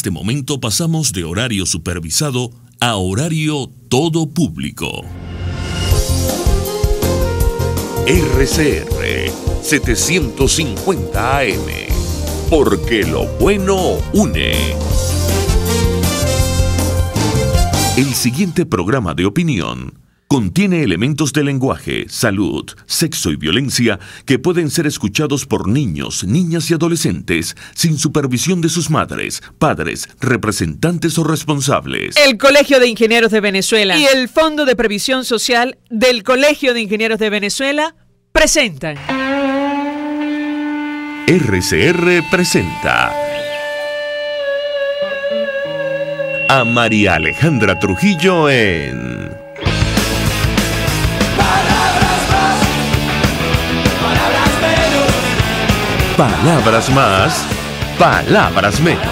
este momento pasamos de horario supervisado a horario todo público. RCR 750 AM, porque lo bueno une. El siguiente programa de opinión contiene elementos de lenguaje, salud, sexo y violencia que pueden ser escuchados por niños, niñas y adolescentes sin supervisión de sus madres, padres, representantes o responsables. El Colegio de Ingenieros de Venezuela y el Fondo de Previsión Social del Colegio de Ingenieros de Venezuela presentan. RCR presenta a María Alejandra Trujillo en Palabras más, palabras menos.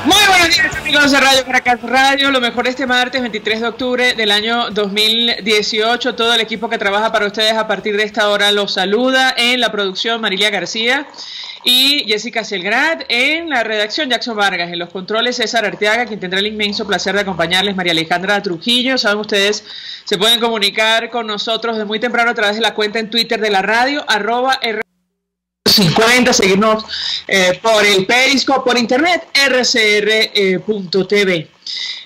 Muy buenos días, amigos de Radio Caracas Radio. Lo mejor este martes 23 de octubre del año 2018. Todo el equipo que trabaja para ustedes a partir de esta hora los saluda. En la producción, Marilia García y Jessica Selgrad. En la redacción, Jackson Vargas. En los controles, César Arteaga, quien tendrá el inmenso placer de acompañarles, María Alejandra Trujillo. Saben ustedes, se pueden comunicar con nosotros de muy temprano a través de la cuenta en Twitter de la radio, @R50, seguirnos por el Periscope, por internet, rcr.tv.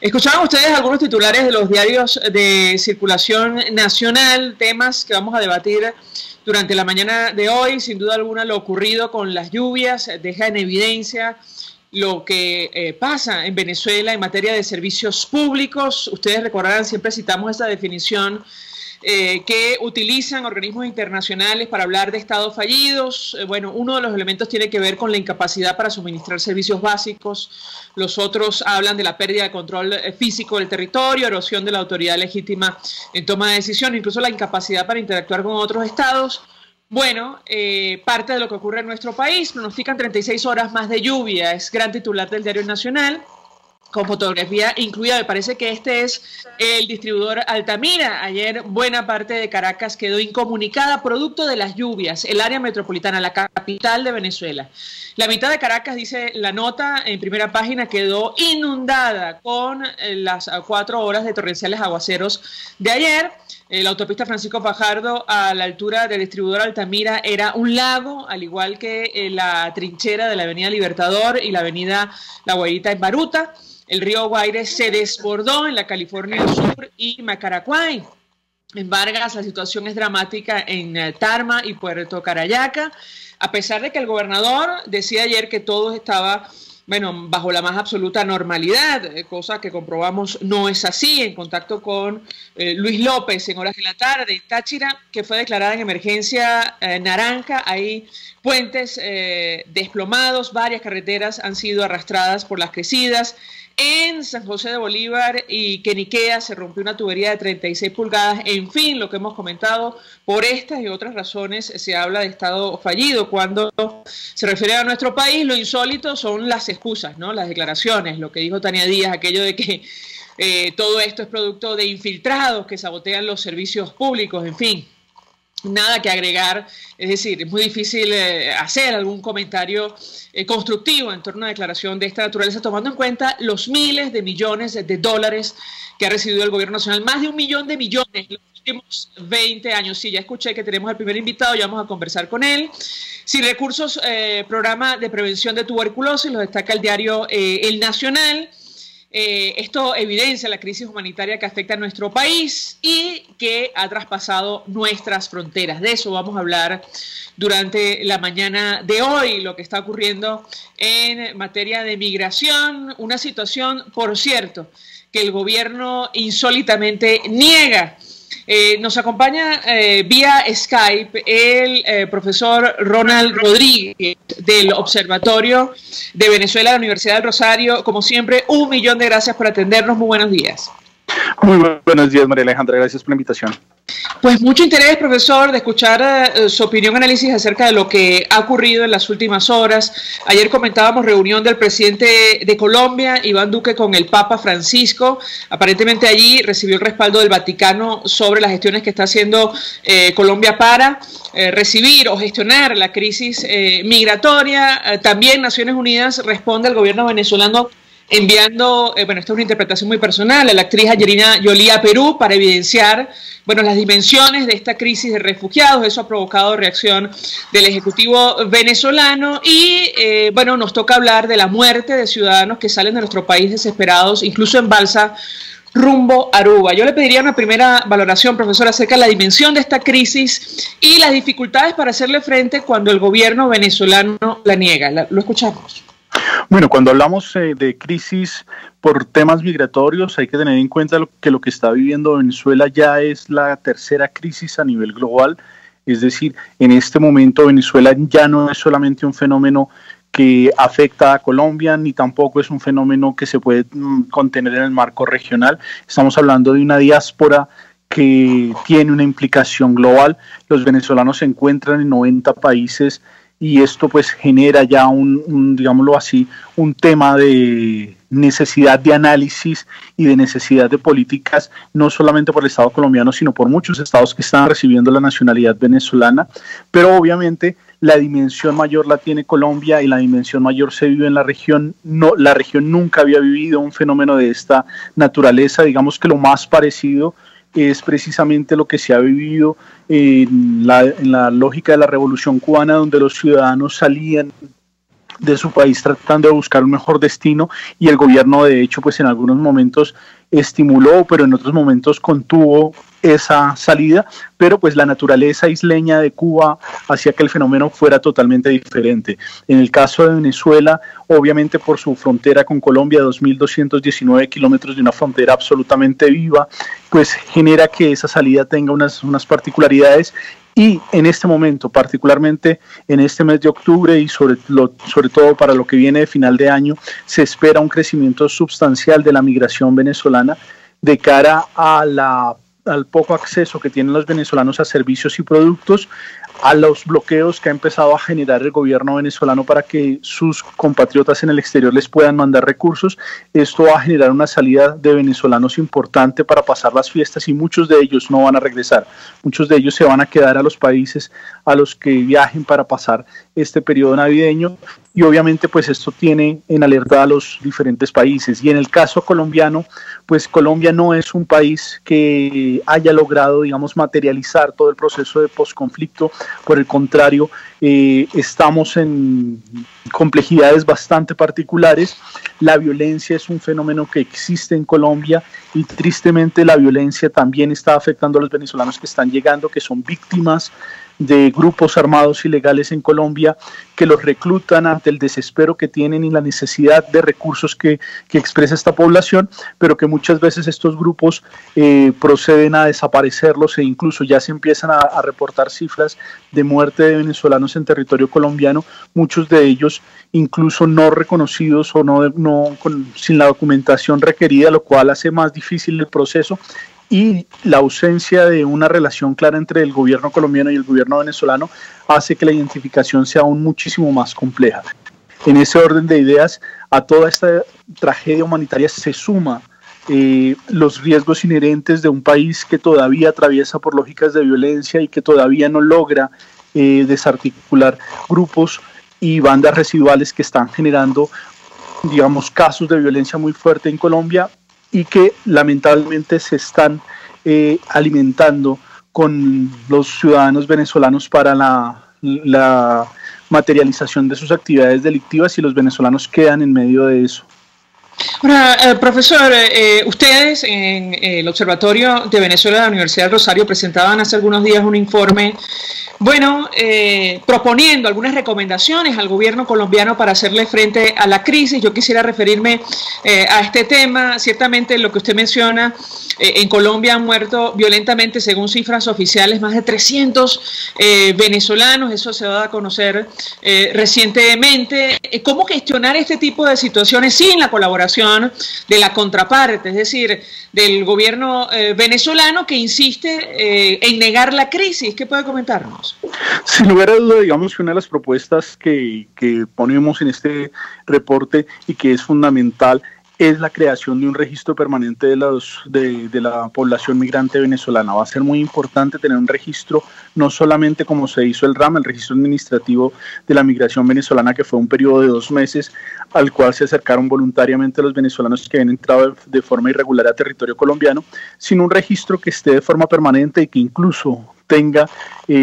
Escuchaban ustedes algunos titulares de los diarios de circulación nacional, temas que vamos a debatir durante la mañana de hoy. Sin duda alguna, lo ocurrido con las lluvias deja en evidencia lo que pasa en Venezuela en materia de servicios públicos. Ustedes recordarán, siempre citamos esta definición que utilizan organismos internacionales para hablar de estados fallidos. Bueno, uno de los elementos tiene que ver con la incapacidad para suministrar servicios básicos. Los otros hablan de la pérdida de control físico del territorio, erosión de la autoridad legítima en toma de decisiones, incluso la incapacidad para interactuar con otros estados. Bueno, parte de lo que ocurre en nuestro país. Pronostican 36 horas más de lluvia. Es gran titular del Diario Nacional, con fotografía incluida. Me parece que este es el distribuidor Altamira. Ayer buena parte de Caracas quedó incomunicada producto de las lluvias. El área metropolitana, la capital de Venezuela. La mitad de Caracas, dice la nota en primera página, quedó inundada con las 4 horas de torrenciales aguaceros de ayer. La autopista Francisco Fajardo, a la altura del distribuidor Altamira, era un lago, al igual que la trinchera de la avenida Libertador y la avenida La Guairita en Baruta. El río Guaire se desbordó en la California del Sur y Macaracuay. En Vargas la situación es dramática en Tarma y Puerto Carayaca, a pesar de que el gobernador decía ayer que todo estaba, bueno, bajo la más absoluta normalidad, cosa que comprobamos no es así. En contacto con Luis López en horas de la tarde, en Táchira, que fue declarada en emergencia naranja, hay puentes desplomados, varias carreteras han sido arrastradas por las crecidas. En San José de Bolívar y Queniquea se rompió una tubería de 36 pulgadas. En fin, lo que hemos comentado, por estas y otras razones se habla de estado fallido. Cuando se refiere a nuestro país, lo insólito son las excusas, ¿no? Las declaraciones, lo que dijo Tania Díaz, aquello de que todo esto es producto de infiltrados que sabotean los servicios públicos, en fin. Nada que agregar, es decir, es muy difícil hacer algún comentario constructivo en torno a una declaración de esta naturaleza, tomando en cuenta los miles de millones de dólares que ha recibido el gobierno nacional, más de 1 millón de millones en los últimos 20 años. Sí, ya escuché que tenemos al primer invitado, ya vamos a conversar con él. Sin recursos, programa de prevención de tuberculosis, lo destaca el diario El Nacional. Esto evidencia la crisis humanitaria que afecta a nuestro país y que ha traspasado nuestras fronteras. De eso vamos a hablar durante la mañana de hoy, lo que está ocurriendo en materia de migración, una situación, por cierto, que el gobierno insólitamente niega. Nos acompaña vía Skype el profesor Ronald Rodríguez del Observatorio de Venezuela de la Universidad del Rosario. Como siempre, 1 millón de gracias por atendernos. Muy buenos días. Muy buenos días, María Alejandra, gracias por la invitación. Pues mucho interés, profesor, de escuchar su opinión, análisis acerca de lo que ha ocurrido en las últimas horas. Ayer comentábamos reunión del presidente de Colombia, Iván Duque, con el Papa Francisco. Aparentemente allí recibió el respaldo del Vaticano sobre las gestiones que está haciendo Colombia para recibir o gestionar la crisis migratoria. También Naciones Unidas responde al gobierno venezolano enviando, bueno, esta es una interpretación muy personal, a la actriz Angelina Jolie a Perú para evidenciar, bueno, las dimensiones de esta crisis de refugiados. Eso ha provocado reacción del Ejecutivo venezolano y, bueno, nos toca hablar de la muerte de ciudadanos que salen de nuestro país desesperados, incluso en balsa, rumbo a Aruba. Yo le pediría una primera valoración, profesor, acerca de la dimensión de esta crisis y las dificultades para hacerle frente cuando el gobierno venezolano la niega. Lo escuchamos. Bueno, cuando hablamos de crisis por temas migratorios, hay que tener en cuenta que lo que está viviendo Venezuela ya es la tercera crisis a nivel global. Es decir, en este momento Venezuela ya no es solamente un fenómeno que afecta a Colombia, ni tampoco es un fenómeno que se puede contener en el marco regional. Estamos hablando de una diáspora que tiene una implicación global. Los venezolanos se encuentran en 90 países y esto pues genera ya digámoslo así, un tema de necesidad de análisis y de necesidad de políticas, no solamente por el Estado colombiano, sino por muchos estados que están recibiendo la nacionalidad venezolana, pero obviamente la dimensión mayor la tiene Colombia y la dimensión mayor se vive en la región. No, la región nunca había vivido un fenómeno de esta naturaleza. Digamos que lo más parecido es precisamente lo que se ha vivido en la lógica de la Revolución Cubana, donde los ciudadanos salían de su país tratando de buscar un mejor destino y el gobierno de hecho pues en algunos momentos estimuló, pero en otros momentos contuvo esa salida, pero pues la naturaleza isleña de Cuba hacía que el fenómeno fuera totalmente diferente. En el caso de Venezuela, obviamente por su frontera con Colombia, 2.219 kilómetros de una frontera absolutamente viva, pues genera que esa salida tenga unas particularidades. Y en este momento, particularmente en este mes de octubre y sobre todo para lo que viene de final de año, se espera un crecimiento sustancial de la migración venezolana de cara al poco acceso que tienen los venezolanos a servicios y productos, a los bloqueos que ha empezado a generar el gobierno venezolano para que sus compatriotas en el exterior les puedan mandar recursos. Esto va a generar una salida de venezolanos importante para pasar las fiestas y muchos de ellos no van a regresar. Muchos de ellos se van a quedar a los países a los que viajen para pasar este periodo navideño y obviamente pues esto tiene en alerta a los diferentes países. Y en el caso colombiano, pues Colombia no es un país que haya logrado, digamos, materializar todo el proceso de posconflicto. Por el contrario, estamos en complejidades bastante particulares. La violencia es un fenómeno que existe en Colombia y tristemente la violencia también está afectando a los venezolanos que están llegando, que son víctimas de grupos armados ilegales en Colombia que los reclutan ante el desespero que tienen y la necesidad de recursos que expresa esta población, pero que muchas veces estos grupos proceden a desaparecerlos e incluso ya se empiezan a reportar cifras de muerte de venezolanos en territorio colombiano, muchos de ellos incluso no reconocidos o sin la documentación requerida, lo cual hace más difícil el proceso. Y la ausencia de una relación clara entre el gobierno colombiano y el gobierno venezolano hace que la identificación sea aún muchísimo más compleja. En ese orden de ideas, a toda esta tragedia humanitaria se suma los riesgos inherentes de un país que todavía atraviesa por lógicas de violencia y que todavía no logra desarticular grupos y bandas residuales que están generando, digamos, casos de violencia muy fuerte en Colombia y que lamentablemente se están alimentando con los ciudadanos venezolanos para la materialización de sus actividades delictivas y los venezolanos quedan en medio de eso. Ahora, profesor, ustedes en el Observatorio de Venezuela de la Universidad del Rosario presentaban hace algunos días un informe, bueno, proponiendo algunas recomendaciones al gobierno colombiano para hacerle frente a la crisis. Yo quisiera referirme a este tema. Ciertamente lo que usted menciona, en Colombia han muerto violentamente, según cifras oficiales, más de 300 venezolanos. Eso se va a conocer recientemente. ¿Cómo gestionar este tipo de situaciones sin la colaboración declaración de la contraparte, es decir, del gobierno venezolano que insiste en negar la crisis. ¿Qué puede comentarnos? Sin lugar a duda, digamos que una de las propuestas que ponemos en este reporte y que es fundamental es la creación de un registro permanente de la población migrante venezolana. Va a ser muy importante tener un registro, no solamente como se hizo el RAM, el registro administrativo de la migración venezolana, que fue un periodo de 2 meses, al cual se acercaron voluntariamente los venezolanos que habían entrado de forma irregular a territorio colombiano, sino un registro que esté de forma permanente y que incluso tenga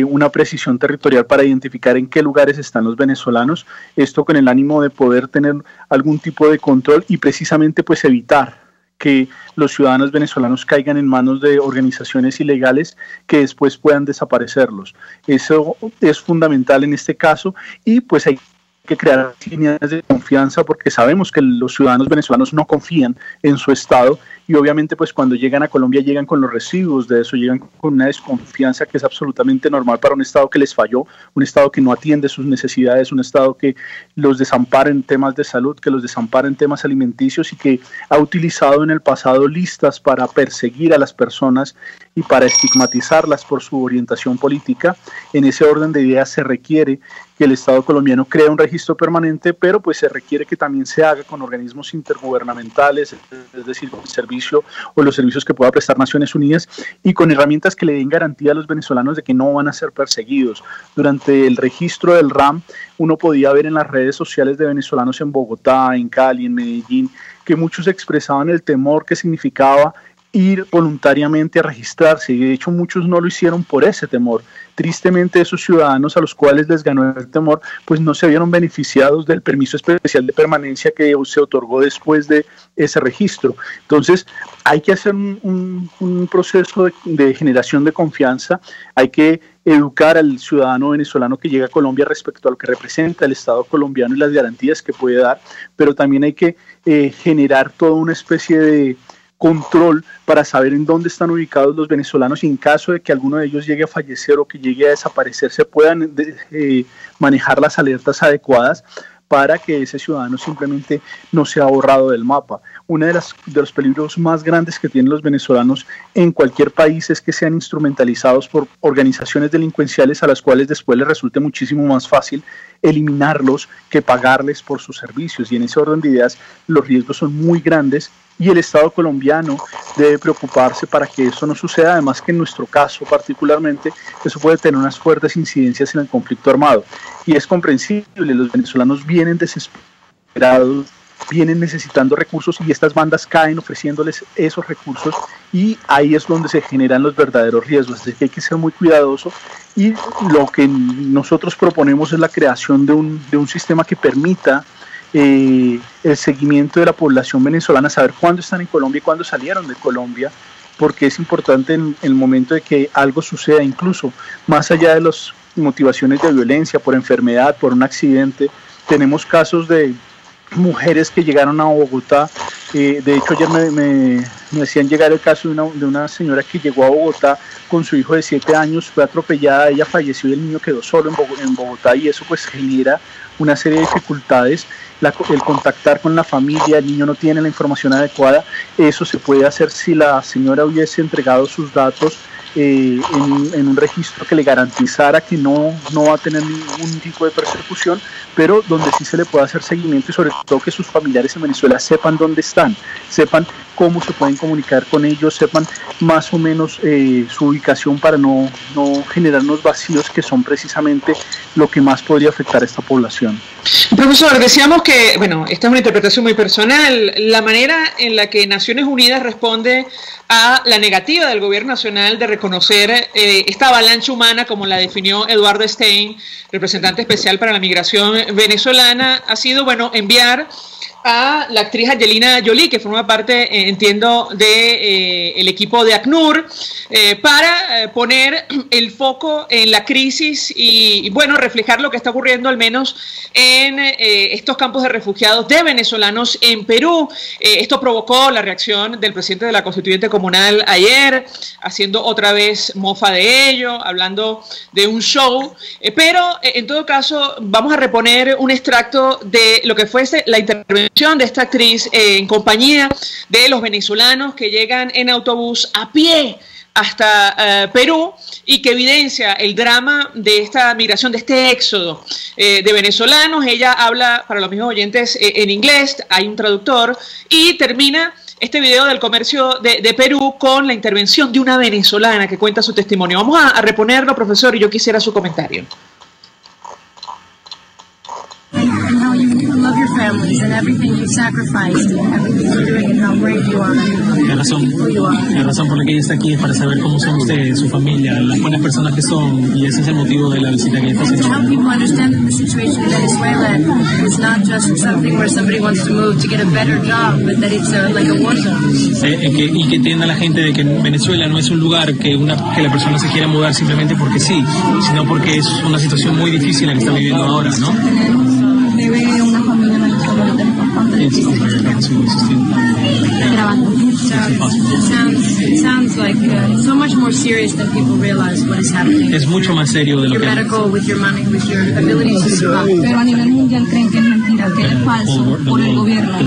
una precisión territorial para identificar en qué lugares están los venezolanos, esto con el ánimo de poder tener algún tipo de control y precisamente pues evitar que los ciudadanos venezolanos caigan en manos de organizaciones ilegales que después puedan desaparecerlos. Eso es fundamental en este caso y pues hay que crear líneas de confianza porque sabemos que los ciudadanos venezolanos no confían en su Estado y obviamente pues cuando llegan a Colombia llegan con los residuos de eso, llegan con una desconfianza que es absolutamente normal para un Estado que les falló, un Estado que no atiende sus necesidades, un Estado que los desampara en temas de salud, que los desampara en temas alimenticios y que ha utilizado en el pasado listas para perseguir a las personas y para estigmatizarlas por su orientación política. En ese orden de ideas se requiere que el Estado colombiano crea un registro permanente, pero pues se requiere que también se haga con organismos intergubernamentales, es decir, con el servicio o los servicios que pueda prestar Naciones Unidas y con herramientas que le den garantía a los venezolanos de que no van a ser perseguidos. Durante el registro del RAM, uno podía ver en las redes sociales de venezolanos en Bogotá, en Cali, en Medellín, que muchos expresaban el temor que significaba ir voluntariamente a registrarse y de hecho muchos no lo hicieron por ese temor. Tristemente esos ciudadanos a los cuales les ganó el temor pues no se vieron beneficiados del permiso especial de permanencia que se otorgó después de ese registro. Entonces hay que hacer un proceso de generación de confianza, hay que educar al ciudadano venezolano que llega a Colombia respecto a lo que representa el Estado colombiano y las garantías que puede dar, pero también hay que generar toda una especie de control para saber en dónde están ubicados los venezolanos y en caso de que alguno de ellos llegue a fallecer o que llegue a desaparecer se puedan manejar las alertas adecuadas para que ese ciudadano simplemente no sea borrado del mapa. Uno de los peligros más grandes que tienen los venezolanos en cualquier país es que sean instrumentalizados por organizaciones delincuenciales a las cuales después les resulte muchísimo más fácil eliminarlos que pagarles por sus servicios, y en ese orden de ideas los riesgos son muy grandes y el Estado colombiano debe preocuparse para que eso no suceda, además que en nuestro caso particularmente eso puede tener unas fuertes incidencias en el conflicto armado y es comprensible, los venezolanos vienen desesperados, vienen necesitando recursos y estas bandas caen ofreciéndoles esos recursos y ahí es donde se generan los verdaderos riesgos, así que hay que ser muy cuidadoso y lo que nosotros proponemos es la creación de un sistema que permita el seguimiento de la población venezolana, saber cuándo están en Colombia y cuándo salieron de Colombia, porque es importante en el momento de que algo suceda, incluso más allá de las motivaciones de violencia, por enfermedad, por un accidente. Tenemos casos de mujeres que llegaron a Bogotá, de hecho ayer me hacían llegar el caso de una señora que llegó a Bogotá con su hijo de 7 años, fue atropellada, ella falleció y el niño quedó solo en Bogotá y eso pues genera una serie de dificultades, el contactar con la familia, el niño no tiene la información adecuada, eso se puede hacer si la señora hubiese entregado sus datos en un registro que le garantizara que no va a tener ningún tipo de persecución, pero donde sí se le puede hacer seguimiento y sobre todo que sus familiares en Venezuela sepan dónde están, sepan cómo se pueden comunicar con ellos, sepan más o menos su ubicación para no generar unos vacíos que son precisamente lo que más podría afectar a esta población. Profesor, decíamos que, bueno, esta es una interpretación muy personal, la manera en la que Naciones Unidas responde a la negativa del gobierno nacional de reconocer esta avalancha humana, como la definió Eduardo Stein, representante especial para la migración venezolana, ha sido, bueno, enviar a la actriz Angelina Jolie, que forma parte, entiendo, del equipo de ACNUR, para poner el foco en la crisis y, bueno, reflejar lo que está ocurriendo al menos en estos campos de refugiados de venezolanos en Perú. Esto provocó la reacción del presidente de la Constituyente Comunal ayer, haciendo otra vez mofa de ello, hablando de un show, pero en todo caso vamos a reponer un extracto de lo que fuese la intervención de esta actriz en compañía de los venezolanos que llegan en autobús a pie hasta Perú y que evidencia el drama de esta migración, de este éxodo de venezolanos. Ella habla, para los mismos oyentes, en inglés, hay un traductor, y termina este video del comercio de Perú con la intervención de una venezolana que cuenta su testimonio. Vamos a reponerlo, profesor, y yo quisiera su comentario. And how you love your families and everything you've sacrificed and everything you're doing and how brave you are. La razón por la que ella está aquí es para saber cómo son ustedes, su familia, las buenas personas que son, y ese es el motivo de la visita que ella está haciendo. To help people understand that the situation in Venezuela is not just something where somebody wants to move to get a better job, but that it's like a war zone. Y que entienda la gente de que Venezuela no es un lugar que la persona se quiera mudar simplemente porque sí, sino porque es una situación muy difícil la que está viviendo ahora, ¿no? Bebé, una familia venezolana, It sounds like so much more serious than people realize what is happening. Es mucho más serio de lo que medical, with your money, with your ability to survive. Pero a nivel mundial creen que es mentira, que es falso por el gobierno.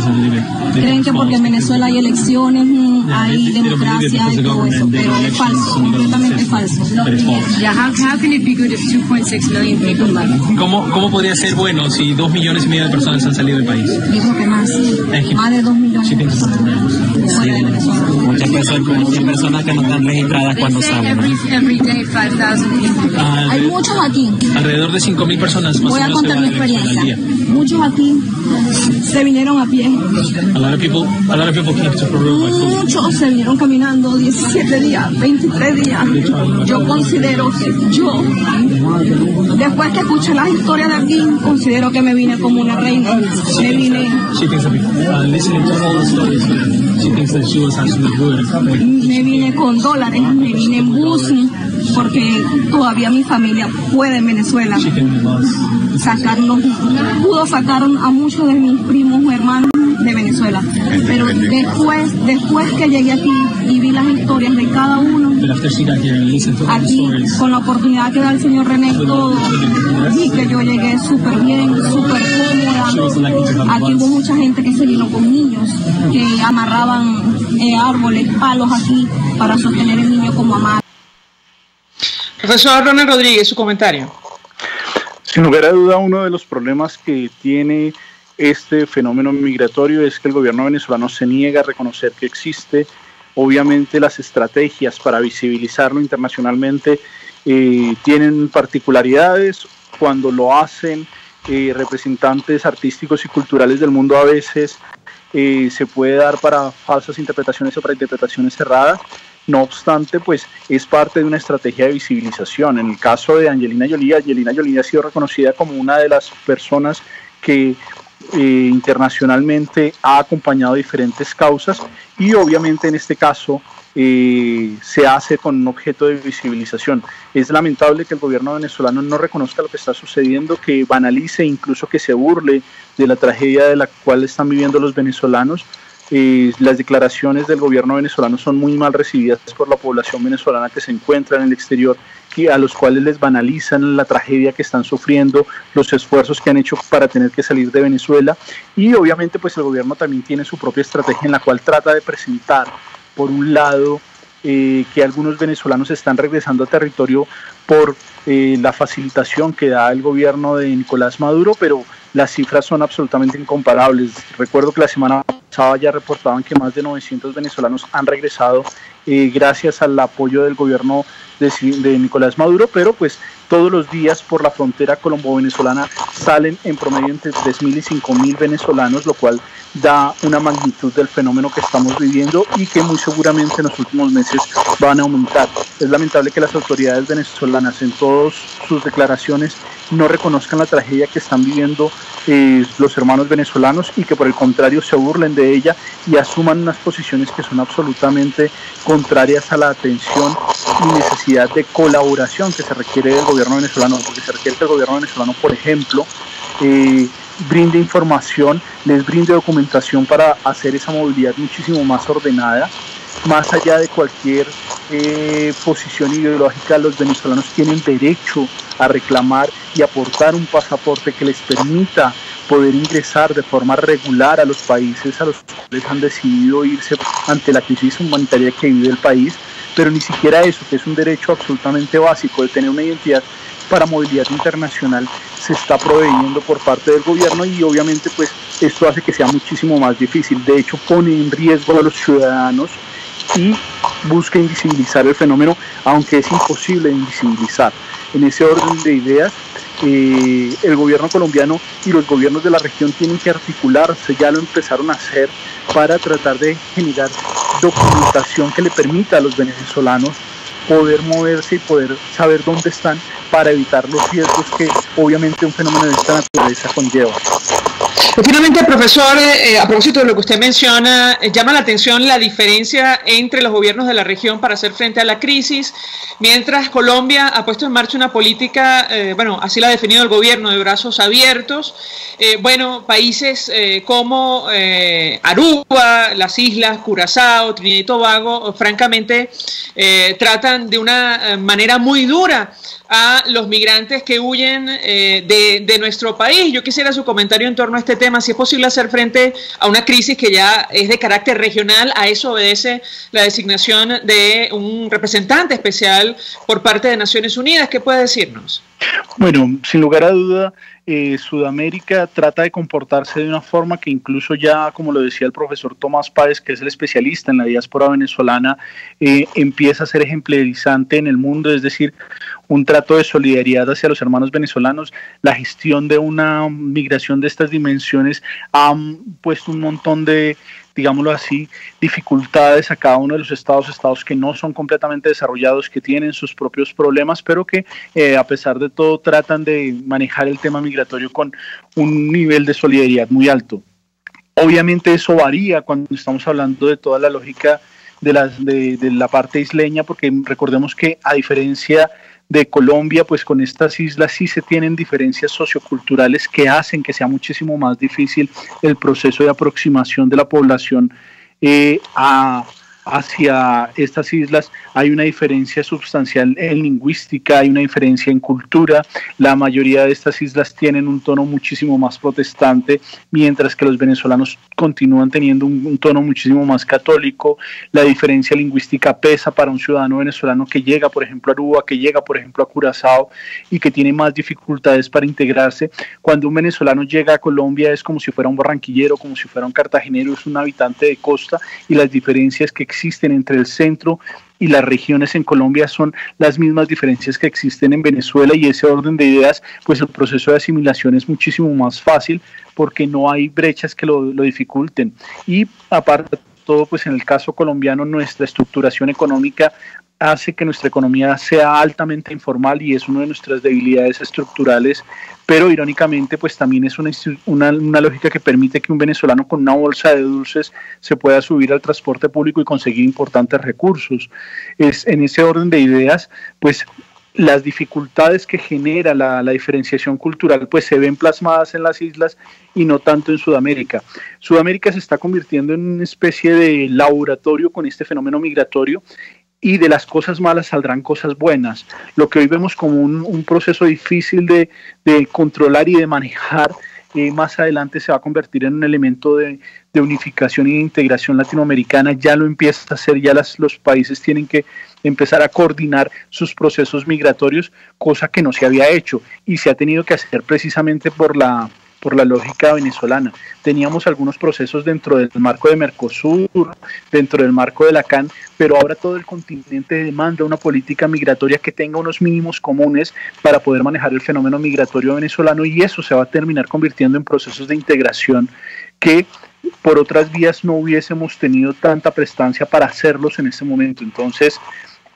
Creen que porque en Venezuela hay elecciones, hay democracia y todo eso, pero es falso, completamente falso. Yeah, how can it be good if 2.6 million people left? ¿Cómo podría ser bueno si 2,5 millones de personas han salido del país? Digo que más de 2 millones de personas fuera de Venezuela. Muchas personas que no están registradas cuando salen. Every day 5,000 people. Hay muchos aquí. Alrededor de 5,000 personas. Voy a contar mi experiencia. Muchos aquí se vinieron a pie. A lot of people came to Peru by foot. Muchos se vinieron caminando 17 días, 23 días. Yo considero que después que escuché las historias de aquí, considero que me vine como una reina. Me vine. Listening to all the stories, she thinks that she was actually good. Me vine con dólares, me vine en bus, porque todavía mi familia puede en Venezuela pudo sacar a muchos de mis primos o hermanos de Venezuela, pero después que llegué aquí y vi las historias de cada uno, aquí con la oportunidad que da el señor René, todo, vi que yo llegué súper bien, súper cómoda. Aquí hubo mucha gente que se vino con niños, que amarraban árboles, palos aquí para sostener el niño como amarra. Profesor Ronald Rodríguez, su comentario. Sin lugar a duda, uno de los problemas que tiene este fenómeno migratorio es que el gobierno venezolano se niega a reconocer que existe. Obviamente las estrategias para visibilizarlo internacionalmente tienen particularidades. Cuando lo hacen representantes artísticos y culturales del mundo, a veces se puede dar para falsas interpretaciones o para interpretaciones erradas. No obstante, pues es parte de una estrategia de visibilización. En el caso de Angelina Jolie ha sido reconocida como una de las personas que internacionalmente ha acompañado diferentes causas, y obviamente en este caso se hace con un objeto de visibilización. Es lamentable que el gobierno venezolano no reconozca lo que está sucediendo, que banalice, incluso que se burle de la tragedia de la cual están viviendo los venezolanos. Las declaraciones del gobierno venezolano son muy mal recibidas por la población venezolana que se encuentra en el exterior, a los cuales les banalizan la tragedia que están sufriendo, los esfuerzos que han hecho para tener que salir de Venezuela. Y obviamente pues el gobierno también tiene su propia estrategia en la cual trata de presentar, por un lado, que algunos venezolanos están regresando a territorio por la facilitación que da el gobierno de Nicolás Maduro, pero las cifras son absolutamente incomparables. Recuerdo que la semana pasada ya reportaban que más de 900 venezolanos han regresado gracias al apoyo del gobierno de Nicolás Maduro, pero pues todos los días por la frontera colombo-venezolana salen en promedio entre 3.000 y 5.000 venezolanos, lo cual da una magnitud del fenómeno que estamos viviendo y que muy seguramente en los últimos meses van a aumentar. Es lamentable que las autoridades venezolanas en todas sus declaraciones no reconozcan la tragedia que están viviendo los hermanos venezolanos, y que por el contrario se burlen de ella y asuman unas posiciones que son absolutamente contrarias a la atención y necesidad de colaboración que se requiere del gobierno venezolano, porque se requiere que el gobierno venezolano, por ejemplo, brinde información, les brinde documentación para hacer esa movilidad muchísimo más ordenada. Más allá de cualquier posición ideológica, los venezolanos tienen derecho a reclamar y aportar un pasaporte que les permita poder ingresar de forma regular a los países a los cuales han decidido irse ante la crisis humanitaria que vive el país, pero ni siquiera eso, que es un derecho absolutamente básico de tener una identidad para movilidad internacional, se está proveyendo por parte del gobierno, y obviamente pues esto hace que sea muchísimo más difícil. De hecho, pone en riesgo a los ciudadanos y busca invisibilizar el fenómeno, aunque es imposible invisibilizar. En ese orden de ideas, el gobierno colombiano y los gobiernos de la región tienen que articularse, ya lo empezaron a hacer, para tratar de generar documentación que le permita a los venezolanos poder moverse y poder saber dónde están, para evitar los riesgos que obviamente un fenómeno de esta naturaleza conlleva. Finalmente, profesor, a propósito de lo que usted menciona, llama la atención la diferencia entre los gobiernos de la región para hacer frente a la crisis, mientras Colombia ha puesto en marcha una política, así la ha definido el gobierno, de brazos abiertos. Países como Aruba, las islas, Curazao, Trinidad y Tobago, francamente, tratan de una manera muy dura a los migrantes que huyen de nuestro país. Yo quisiera su comentario en torno a este tema, si es posible hacer frente a una crisis que ya es de carácter regional. A eso obedece la designación de un representante especial por parte de Naciones Unidas. ¿Qué puede decirnos? Bueno, sin lugar a duda, Sudamérica trata de comportarse de una forma que incluso ya, como lo decía el profesor Tomás Páez, que es el especialista en la diáspora venezolana, empieza a ser ejemplarizante en el mundo, es decir, un trato de solidaridad hacia los hermanos venezolanos. La gestión de una migración de estas dimensiones ha puesto un montón de, digámoslo así, dificultades a cada uno de los estados que no son completamente desarrollados, que tienen sus propios problemas, pero que a pesar de todo tratan de manejar el tema migratorio con un nivel de solidaridad muy alto. Obviamente eso varía cuando estamos hablando de toda la lógica de la parte isleña, porque recordemos que, a diferencia de Colombia, pues con estas islas sí se tienen diferencias socioculturales que hacen que sea muchísimo más difícil el proceso de aproximación de la población hacia estas islas. Hay una diferencia sustancial en lingüística, hay una diferencia en cultura. La mayoría de estas islas tienen un tono muchísimo más protestante, mientras que los venezolanos continúan teniendo un tono muchísimo más católico. La diferencia lingüística pesa para un ciudadano venezolano que llega, por ejemplo, a Aruba, que llega, por ejemplo, a Curazao, y que tiene más dificultades para integrarse. Cuando un venezolano llega a Colombia es como si fuera un barranquillero, como si fuera un cartagenero, es un habitante de costa, y las diferencias que existen entre el centro y las regiones en Colombia son las mismas diferencias que existen en Venezuela, y ese orden de ideas, pues el proceso de asimilación es muchísimo más fácil porque no hay brechas que lo dificulten. Y aparte de todo, pues en el caso colombiano, nuestra estructuración económica hace que nuestra economía sea altamente informal, y es una de nuestras debilidades estructurales, pero irónicamente pues también es una lógica que permite que un venezolano con una bolsa de dulces se pueda subir al transporte público y conseguir importantes recursos. Es en ese orden de ideas, pues las dificultades que genera la diferenciación cultural pues se ven plasmadas en las islas y no tanto en Sudamérica. Sudamérica se está convirtiendo en una especie de laboratorio con este fenómeno migratorio, y de las cosas malas saldrán cosas buenas. Lo que hoy vemos como un proceso difícil de controlar y de manejar, más adelante se va a convertir en un elemento de unificación y de integración latinoamericana. Ya lo empieza a hacer, ya los países tienen que empezar a coordinar sus procesos migratorios, cosa que no se había hecho y se ha tenido que hacer precisamente por la lógica venezolana. Teníamos algunos procesos dentro del marco de Mercosur, dentro del marco de la CAN, pero ahora todo el continente demanda una política migratoria que tenga unos mínimos comunes para poder manejar el fenómeno migratorio venezolano, y eso se va a terminar convirtiendo en procesos de integración que por otras vías no hubiésemos tenido tanta prestancia para hacerlos en este momento. Entonces,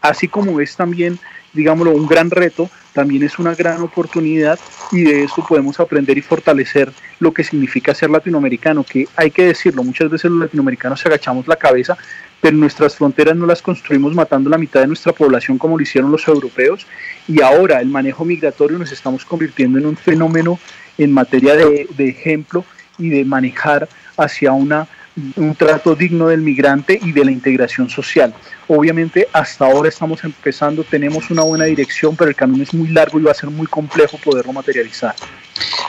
así como es también, digámoslo, un gran reto, también es una gran oportunidad, y de eso podemos aprender y fortalecer lo que significa ser latinoamericano, que hay que decirlo, muchas veces los latinoamericanos agachamos la cabeza, pero nuestras fronteras no las construimos matando la mitad de nuestra población como lo hicieron los europeos, y ahora el manejo migratorio nos estamos convirtiendo en un fenómeno en materia de ejemplo y de manejar hacia un trato digno del migrante y de la integración social. Obviamente hasta ahora estamos empezando, tenemos una buena dirección, pero el camino es muy largo y va a ser muy complejo poderlo materializar.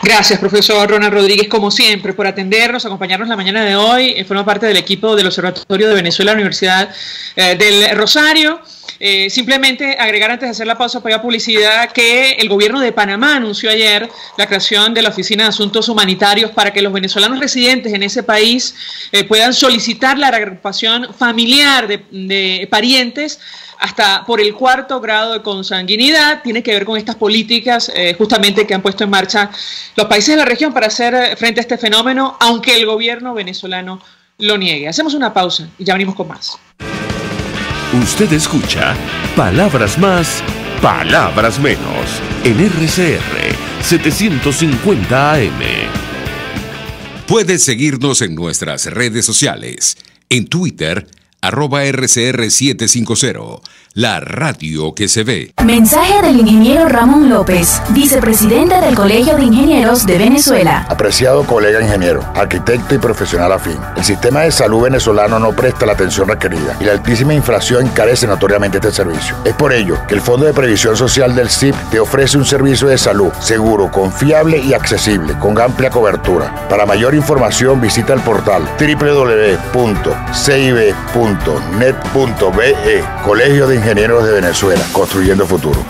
Gracias, profesor Ronald Rodríguez, como siempre, por atendernos, acompañarnos la mañana de hoy. Forma parte del equipo del Observatorio de Venezuela, Universidad del Rosario. Simplemente agregar antes de hacer la pausa para la publicidad que el gobierno de Panamá anunció ayer la creación de la Oficina de Asuntos Humanitarios para que los venezolanos residentes en ese país puedan solicitar la reagrupación familiar de parientes hasta por el 4º grado de consanguinidad. Tiene que ver con estas políticas justamente que han puesto en marcha los países de la región para hacer frente a este fenómeno, aunque el gobierno venezolano lo niegue. Hacemos una pausa y ya venimos con más. Usted escucha Palabras Más, Palabras Menos en RCR 750 AM. Puedes seguirnos en nuestras redes sociales. En Twitter, @RCR750, la radio que se ve. Mensaje del ingeniero Ramón López, vicepresidente del Colegio de Ingenieros de Venezuela. Apreciado colega ingeniero, arquitecto y profesional afín, el sistema de salud venezolano no presta la atención requerida y la altísima inflación encarece notoriamente este servicio. Es por ello que el Fondo de Previsión Social del CIP te ofrece un servicio de salud seguro, confiable y accesible, con amplia cobertura. Para mayor información visita el portal www.cib.net.be. Colegio de Ingenieros de Venezuela, construyendo futuro.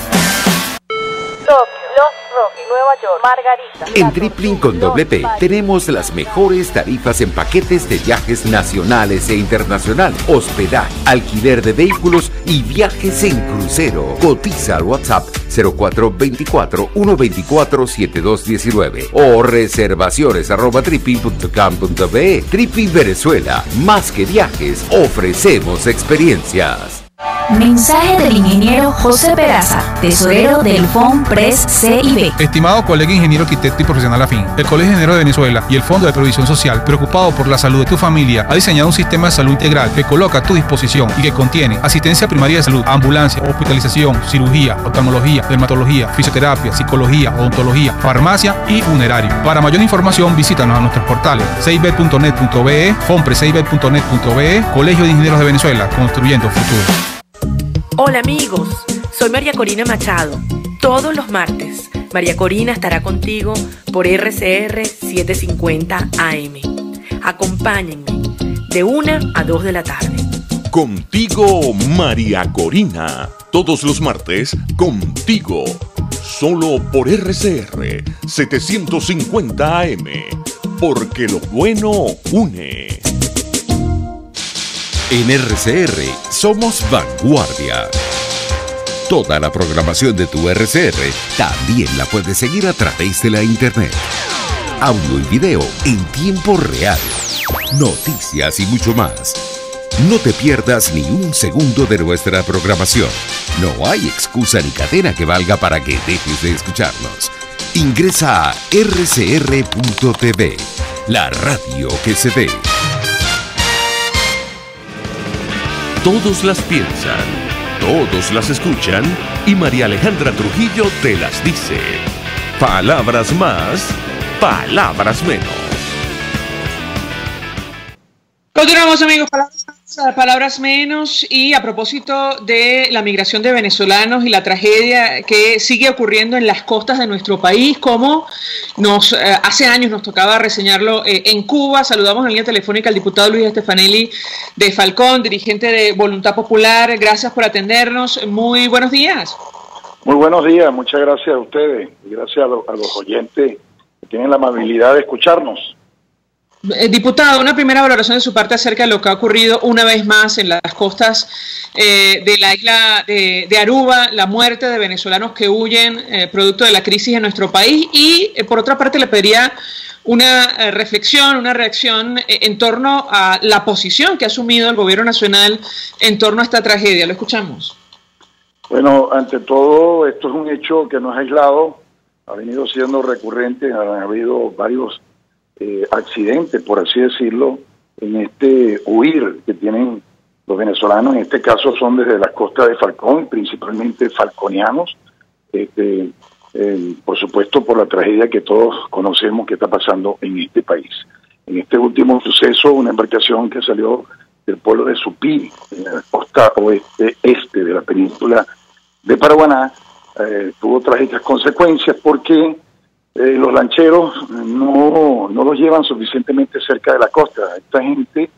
Nueva York, Margarita. En Tripling con doble P tenemos las mejores tarifas en paquetes de viajes nacionales e internacional, hospedaje, alquiler de vehículos y viajes en crucero. Cotiza al WhatsApp 0424-124-7219 o reservaciones@tripping.com.be. Tripping Venezuela, más que viajes, ofrecemos experiencias. Mensaje del ingeniero José Peraza, tesorero del FONPRES CIB. Estimado colega ingeniero, arquitecto y profesional afín, el Colegio de Ingenieros de Venezuela y el Fondo de Previsión Social, preocupado por la salud de tu familia, ha diseñado un sistema de salud integral que coloca a tu disposición y que contiene asistencia primaria de salud, ambulancia, hospitalización, cirugía, oftalmología, dermatología, fisioterapia, psicología, odontología, farmacia y funerario. Para mayor información, visítanos a nuestros portales cib.net.be, fonprescib.net.be, Colegio de Ingenieros de Venezuela, construyendo futuro. Hola amigos, soy María Corina Machado. Todos los martes, María Corina estará contigo por RCR 750 AM. Acompáñenme de 1 a 2 de la tarde. Contigo, María Corina. Todos los martes, contigo. Solo por RCR 750 AM. Porque lo bueno une. En RCR somos vanguardia. Toda la programación de tu RCR también la puedes seguir a través de la internet. Audio y video en tiempo real. Noticias y mucho más. No te pierdas ni un segundo de nuestra programación. No hay excusa ni cadena que valga para que dejes de escucharnos. Ingresa a rcr.tv, la radio que se ve. Todos las piensan, todos las escuchan y María Alejandra Trujillo te las dice. Palabras más, palabras menos. Continuamos amigos, palabras menos, y a propósito de la migración de venezolanos y la tragedia que sigue ocurriendo en las costas de nuestro país, como hace años nos tocaba reseñarlo en Cuba. Saludamos en línea telefónica al diputado Luis Estefanelli de Falcón, dirigente de Voluntad Popular. Gracias por atendernos. Muy buenos días. Muy buenos días, muchas gracias a ustedes y gracias a los oyentes que tienen la amabilidad de escucharnos. Diputado, una primera valoración de su parte acerca de lo que ha ocurrido una vez más en las costas de la isla de Aruba, la muerte de venezolanos que huyen producto de la crisis en nuestro país, y por otra parte le pediría una reflexión, una reacción en torno a la posición que ha asumido el gobierno nacional en torno a esta tragedia. Lo escuchamos. Bueno, ante todo, esto es un hecho que no es aislado, ha venido siendo recurrente, ha habido varios accidentes, por así decirlo, en este huir que tienen los venezolanos. En este caso son desde las costas de Falcón, principalmente falconianos, por supuesto por la tragedia que todos conocemos que está pasando en este país. En este último suceso, una embarcación que salió del pueblo de Supí, en la costa oeste-este de la península de Paraguaná, tuvo trágicas consecuencias porque los lancheros no los llevan suficientemente cerca de la costa. Esta gente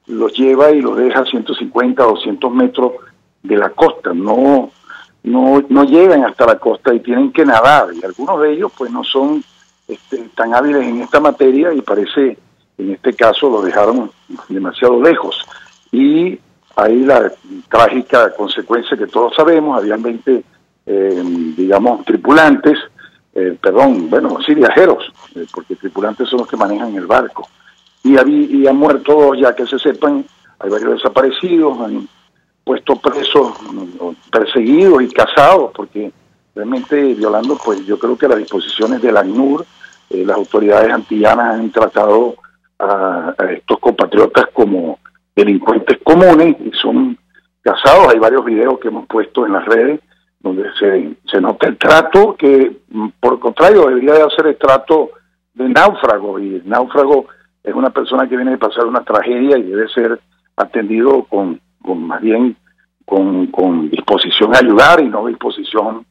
los lleva y los deja a 150 o 200 metros de la costa, no llegan hasta la costa y tienen que nadar, y algunos de ellos pues no son tan hábiles en esta materia, y parece en este caso lo dejaron demasiado lejos, y ahí la trágica consecuencia que todos sabemos. Habían 20 tripulantes, viajeros, porque tripulantes son los que manejan el barco, y han muerto dos, ya que se sepan. Hay varios desaparecidos, han puesto presos, perseguidos y cazados, porque realmente violando, pues yo creo que las disposiciones del ACNUR, las autoridades antillanas han tratado a estos compatriotas como delincuentes comunes y son cazados. Hay varios videos que hemos puesto en las redes donde se nota el trato, que por el contrario debería de ser el trato de náufrago, y el náufrago es una persona que viene de pasar una tragedia y debe ser atendido con disposición a ayudar y no disposición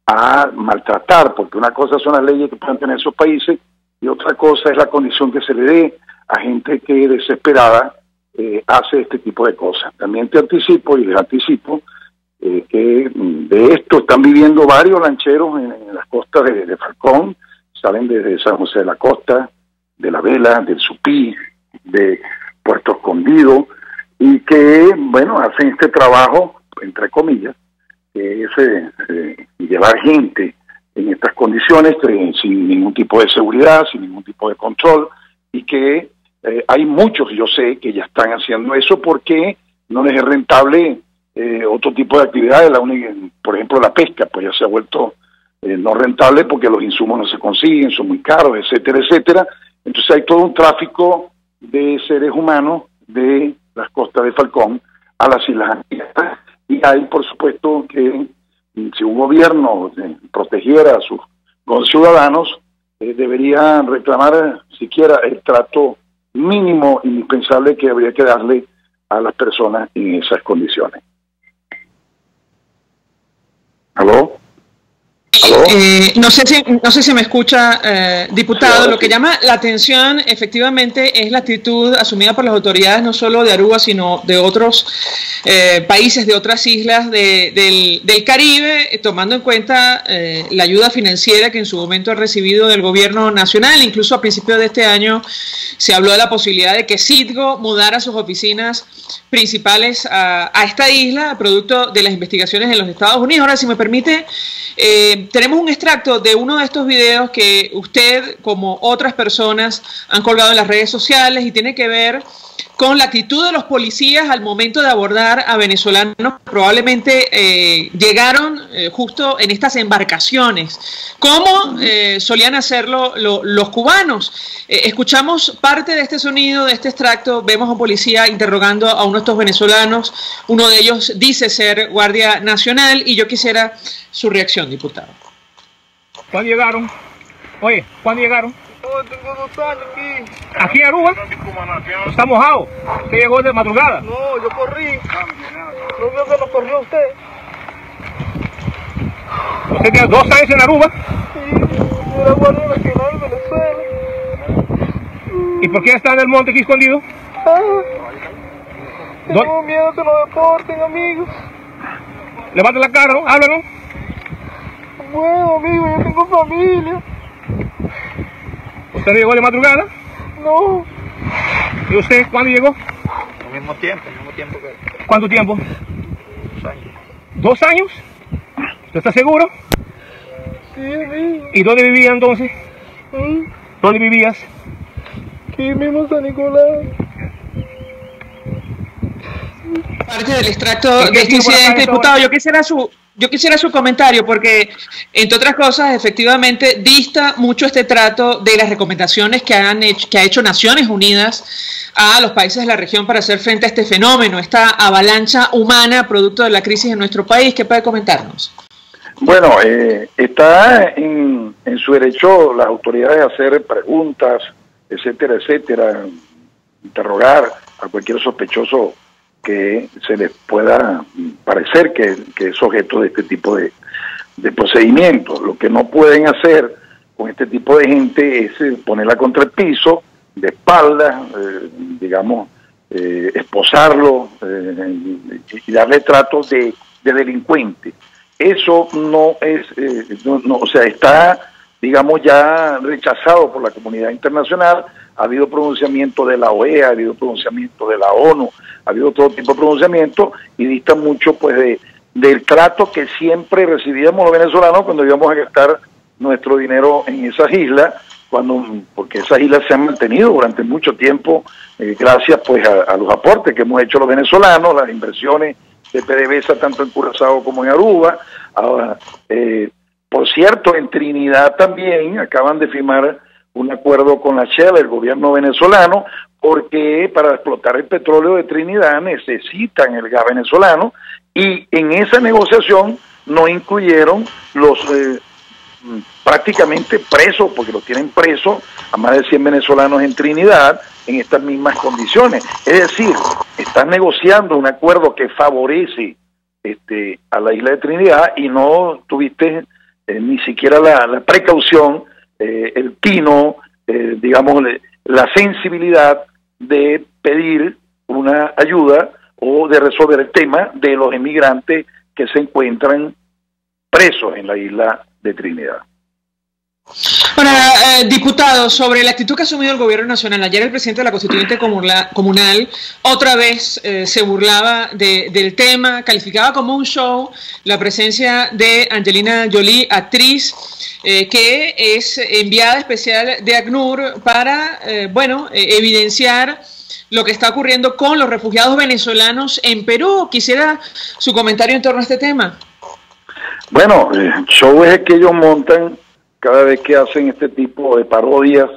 a maltratar, porque una cosa son las leyes que puedan tener esos países y otra cosa es la condición que se le dé a gente que desesperada hace este tipo de cosas. También te anticipo y les anticipo que de esto están viviendo varios lancheros en las costas de Falcón, salen desde San José de la Costa, de La Vela, del Supí, de Puerto Escondido, y que, hacen este trabajo, entre comillas, que es llevar gente en estas condiciones, sin ningún tipo de seguridad, sin ningún tipo de control, y que hay muchos, yo sé, que ya están haciendo eso porque no les es rentable otro tipo de actividades. Por ejemplo, la pesca, pues ya se ha vuelto no rentable porque los insumos no se consiguen, son muy caros, etcétera, etcétera. Entonces hay todo un tráfico de seres humanos de las costas de Falcón a las Islas Antillas, y hay, por supuesto, que si un gobierno protegiera a sus ciudadanos, debería reclamar siquiera el trato mínimo indispensable que habría que darle a las personas en esas condiciones. ¿Aló? No sé si me escucha, diputado. Sí, lo que llama la atención efectivamente es la actitud asumida por las autoridades no solo de Aruba, sino de otros países, de otras islas del Caribe, tomando en cuenta la ayuda financiera que en su momento ha recibido del gobierno nacional. Incluso a principios de este año se habló de la posibilidad de que Citgo mudara sus oficinas principales a esta isla, producto de las investigaciones en los Estados Unidos. Ahora, si me permite, tenemos un extracto de uno de estos videos que usted, como otras personas, han colgado en las redes sociales, y tiene que ver con la actitud de los policías al momento de abordar a venezolanos que probablemente llegaron justo en estas embarcaciones, como solían hacerlo los cubanos. Escuchamos parte de este sonido, de este extracto. Vemos a un policía interrogando a uno de estos venezolanos. Uno de ellos dice ser Guardia Nacional, y yo quisiera su reacción, diputado. ¿Cuándo llegaron? Oye, ¿cuándo llegaron? Oh, tengo 2 años aquí. ¿Aquí en Aruba? ¿Está mojado? ¿Usted llegó de madrugada? No, yo corrí. No veo que lo corrió usted. ¿Usted tiene 2 años en Aruba? Sí, yo era Guardia Nacional en Venezuela. ¿Y por qué está en el monte aquí escondido? Tengo miedo que lo deporten, amigos. Levanta la cara, ¿no? Háblanos. Bueno, amigo, yo tengo familia. ¿Usted no llegó de madrugada? No. ¿Y usted cuándo llegó? Al mismo tiempo que... ¿Cuánto tiempo? 2 años. 2 años? ¿Usted está seguro? Sí, amigo. ¿Y dónde vivía entonces? ¿Dónde vivías? Aquí mismo en San Nicolás. Parte del extracto de este incidente, diputado, yo quisiera su comentario, porque entre otras cosas efectivamente dista mucho este trato de las recomendaciones que ha hecho Naciones Unidas a los países de la región para hacer frente a este fenómeno, esta avalancha humana producto de la crisis en nuestro país. ¿Qué puede comentarnos? Bueno, está en su derecho las autoridades a hacer preguntas, etcétera, etcétera, interrogar a cualquier sospechoso que se les pueda parecer que es objeto de este tipo de procedimientos. Lo que no pueden hacer con este tipo de gente es ponerla contra el piso, de espaldas, digamos, esposarlo y darle tratos de delincuente. Eso no es, o sea, está, digamos, ya rechazado por la comunidad internacional. Ha habido pronunciamiento de la OEA, ha habido pronunciamiento de la ONU, ha habido todo tipo de pronunciamiento y dista mucho pues del trato que siempre recibíamos los venezolanos cuando íbamos a gastar nuestro dinero en esas islas, porque esas islas se han mantenido durante mucho tiempo gracias pues a los aportes que hemos hecho los venezolanos, las inversiones de PDVSA tanto en Curazao como en Aruba. Ahora, por cierto, en Trinidad también acaban de firmar un acuerdo con la Shell, el gobierno venezolano, porque para explotar el petróleo de Trinidad necesitan el gas venezolano, y en esa negociación no incluyeron los prácticamente presos, porque los tienen presos a más de 100 venezolanos en Trinidad en estas mismas condiciones. Es decir, están negociando un acuerdo que favorece a la isla de Trinidad y no tuviste ni siquiera la precaución, el tino, digamos, la sensibilidad de pedir una ayuda o de resolver el tema de los emigrantes que se encuentran presos en la isla de Trinidad. Ahora, diputado, sobre la actitud que ha asumido el gobierno nacional, ayer el presidente de la Constituyente Comunal otra vez se burlaba del tema, calificaba como un show la presencia de Angelina Jolie, actriz, que es enviada especial de ACNUR para, evidenciar lo que está ocurriendo con los refugiados venezolanos en Perú. Quisiera su comentario en torno a este tema. Bueno, show es el que ellos montan cada vez que hacen este tipo de parodias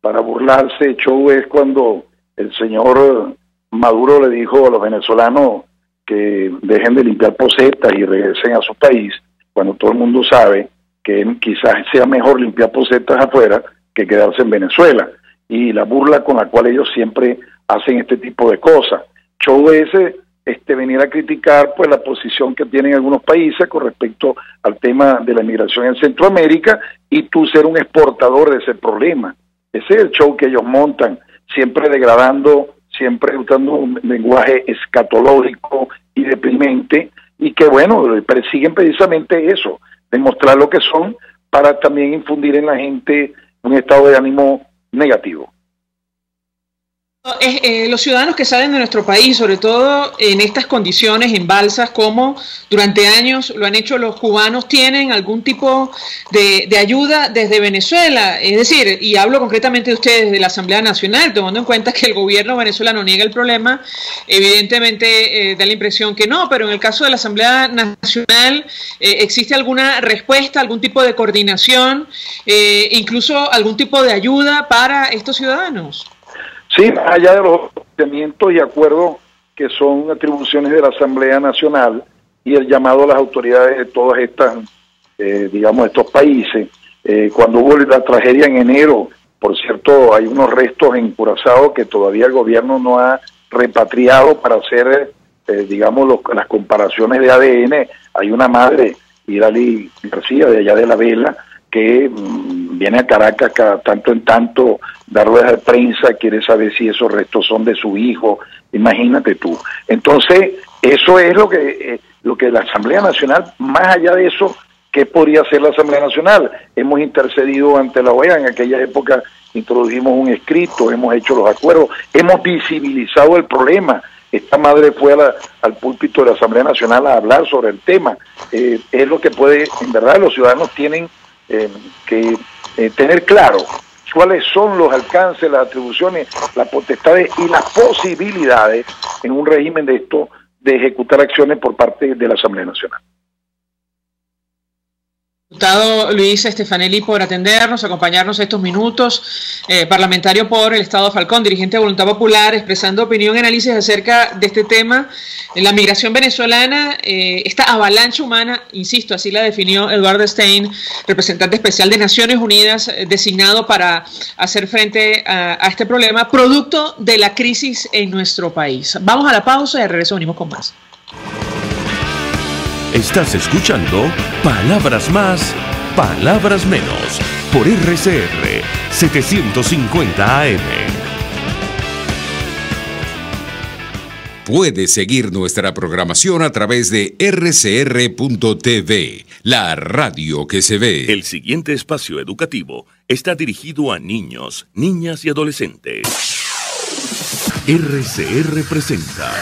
para burlarse. Show es cuando el señor Maduro le dijo a los venezolanos que dejen de limpiar posetas y regresen a su país, cuando todo el mundo sabe que quizás sea mejor limpiar posetas afuera que quedarse en Venezuela, y la burla con la cual ellos siempre hacen este tipo de cosas. Show es venir a criticar pues la posición que tienen algunos países con respecto al tema de la inmigración en Centroamérica, y tú ser un exportador de ese problema. Ese es el show que ellos montan, siempre degradando, siempre usando un lenguaje escatológico y deprimente, y que bueno, persiguen precisamente eso, demostrar lo que son, para también infundir en la gente un estado de ánimo negativo. Los ciudadanos que salen de nuestro país, sobre todo en estas condiciones, en balsas, como durante años lo han hecho los cubanos, ¿tienen algún tipo de ayuda desde Venezuela? Es decir, y hablo concretamente de ustedes, de la Asamblea Nacional, tomando en cuenta que el gobierno venezolano niega el problema, evidentemente da la impresión que no, pero en el caso de la Asamblea Nacional, ¿existe alguna respuesta, algún tipo de coordinación, incluso algún tipo de ayuda para estos ciudadanos? Sí, más allá de los planteamientos y acuerdos que son atribuciones de la Asamblea Nacional y el llamado a las autoridades de todas estas, digamos, estos países, cuando hubo la tragedia en enero, por cierto, hay unos restos en Curazao que todavía el gobierno no ha repatriado para hacer, digamos, las comparaciones de ADN. Hay una madre, Irali García, de allá de La Vela, que viene a Caracas cada tanto en tanto, dar ruedas de prensa, quiere saber si esos restos son de su hijo, imagínate tú. Entonces, eso es lo que la Asamblea Nacional, más allá de eso, ¿qué podría hacer la Asamblea Nacional? Hemos intercedido ante la OEA, en aquella época introdujimos un escrito, hemos hecho los acuerdos, hemos visibilizado el problema. Esta madre fue al púlpito de la Asamblea Nacional a hablar sobre el tema. Es lo que puede, en verdad, los ciudadanos tienen que tener claro cuáles son los alcances, las atribuciones, las potestades y las posibilidades en un régimen de esto de ejecutar acciones por parte de la Asamblea Nacional. Diputado Luis Stefanelli, por atendernos, acompañarnos estos minutos, parlamentario por el Estado Falcón, dirigente de Voluntad Popular, expresando opinión y análisis acerca de este tema, la migración venezolana, esta avalancha humana, insisto, así la definió Eduardo Stein, representante especial de Naciones Unidas, designado para hacer frente a este problema, producto de la crisis en nuestro país. Vamos a la pausa y al regreso venimos con más. Estás escuchando Palabras Más palabras menos, por RCR 750 AM. Puedes seguir nuestra programación a través de rcr.tv, la radio que se ve. El siguiente espacio educativo está dirigido a niños, niñas y adolescentes. RCR presenta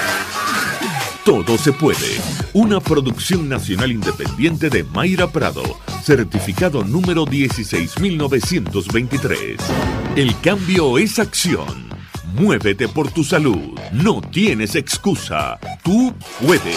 Todo se puede, una producción nacional independiente de Mayra Prado, certificado número 16923. El cambio es acción. Muévete por tu salud. No tienes excusa. Tú puedes.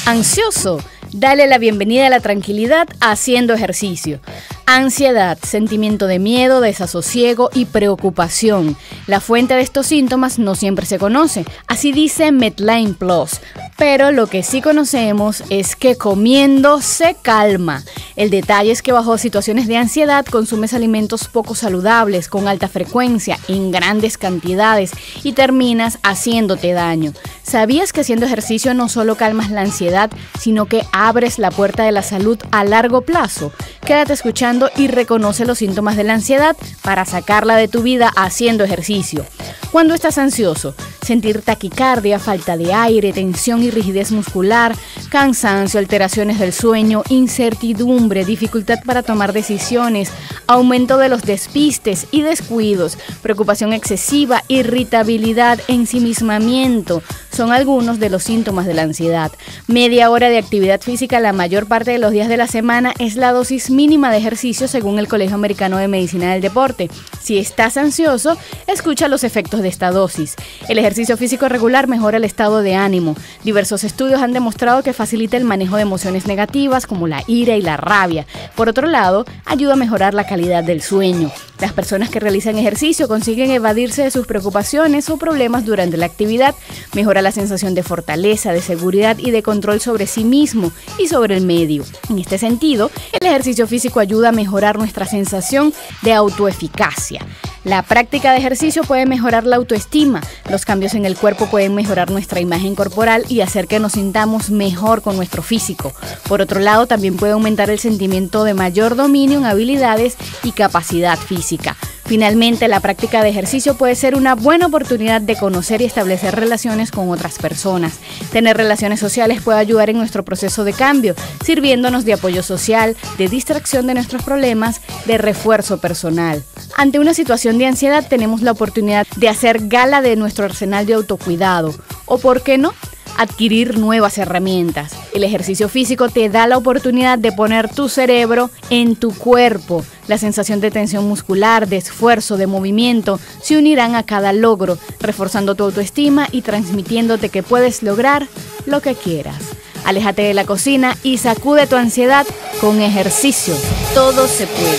¿Ansioso? Dale la bienvenida a la tranquilidad haciendo ejercicio. Ansiedad, sentimiento de miedo, desasosiego y preocupación. La fuente de estos síntomas no siempre se conoce, así dice Medline Plus. Pero lo que sí conocemos es que comiendo se calma. El detalle es que bajo situaciones de ansiedad consumes alimentos poco saludables, con alta frecuencia, en grandes cantidades y terminas haciéndote daño. ¿Sabías que haciendo ejercicio no solo calmas la ansiedad, sino que abres la puerta de la salud a largo plazo? Quédate escuchando y reconoce los síntomas de la ansiedad para sacarla de tu vida haciendo ejercicio. Cuando estás ansioso, sentir taquicardia, falta de aire, tensión y rigidez muscular, cansancio, alteraciones del sueño, incertidumbre, dificultad para tomar decisiones, aumento de los despistes y descuidos, preocupación excesiva, irritabilidad, ensimismamiento, son algunos de los síntomas de la ansiedad. Media hora de actividad física la mayor parte de los días de la semana es la dosis mínima de ejercicio según el Colegio Americano de Medicina del Deporte. Si estás ansioso, escucha los efectos de esta dosis. El ejercicio físico regular mejora el estado de ánimo. Diversos estudios han demostrado que facilita el manejo de emociones negativas como la ira y la rabia. Por otro lado, ayuda a mejorar la calidad del sueño. Las personas que realizan ejercicio consiguen evadirse de sus preocupaciones o problemas durante la actividad. Mejora la sensación de fortaleza, de seguridad y de control sobre sí mismo y sobre el medio. En este sentido, el ejercicio físico ayuda a mejorar nuestra sensación de autoeficacia. La práctica de ejercicio puede mejorar la autoestima. Los cambios en el cuerpo pueden mejorar nuestra imagen corporal y hacer que nos sintamos mejor con nuestro físico. Por otro lado, también puede aumentar el sentimiento de mayor dominio en habilidades y capacidad física. Finalmente, la práctica de ejercicio puede ser una buena oportunidad de conocer y establecer relaciones con otras personas. Tener relaciones sociales puede ayudar en nuestro proceso de cambio, sirviéndonos de apoyo social, de distracción de nuestros problemas, de refuerzo personal. Ante una situación de ansiedad tenemos la oportunidad de hacer gala de nuestro arsenal de autocuidado. ¿O por qué no? Adquirir nuevas herramientas. El ejercicio físico te da la oportunidad de poner tu cerebro en tu cuerpo. La sensación de tensión muscular, de esfuerzo, de movimiento se unirán a cada logro, reforzando tu autoestima y transmitiéndote que puedes lograr lo que quieras. Aléjate de la cocina y sacude tu ansiedad con ejercicio. Todo se puede.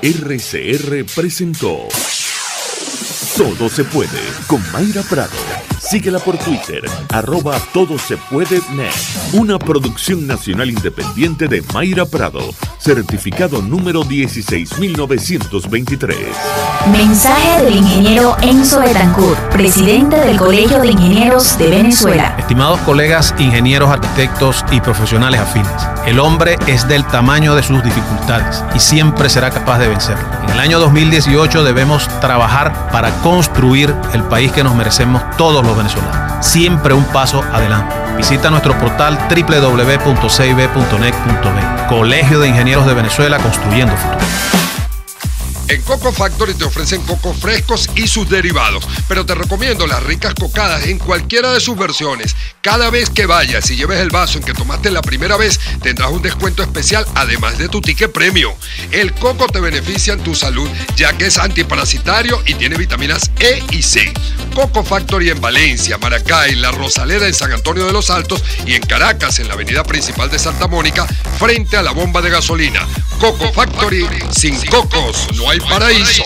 RCR presentó Todo se puede con Mayra Prado. Síguela por Twitter, @todosepuede.net. Una producción nacional independiente de Mayra Prado, certificado número 16923. Mensaje del ingeniero Enzo Betancourt, presidente del Colegio de Ingenieros de Venezuela. Estimados colegas, ingenieros, arquitectos y profesionales afines, el hombre es del tamaño de sus dificultades y siempre será capaz de vencerlo. En el año 2018 debemos trabajar para construir el país que nos merecemos todos los venezolanos. Siempre un paso adelante. Visita nuestro portal www.cib.net.be. Colegio de Ingenieros de Venezuela, construyendo futuro. En Coco Factory te ofrecen cocos frescos y sus derivados, pero te recomiendo las ricas cocadas en cualquiera de sus versiones. Cada vez que vayas y lleves el vaso en que tomaste la primera vez, tendrás un descuento especial además de tu ticket premio. El coco te beneficia en tu salud, ya que es antiparasitario y tiene vitaminas E y C. Coco Factory en Valencia, Maracay, La Rosaleda en San Antonio de los Altos y en Caracas, en la avenida principal de Santa Mónica, frente a la bomba de gasolina. Coco Factory, sin cocos no hay paraíso.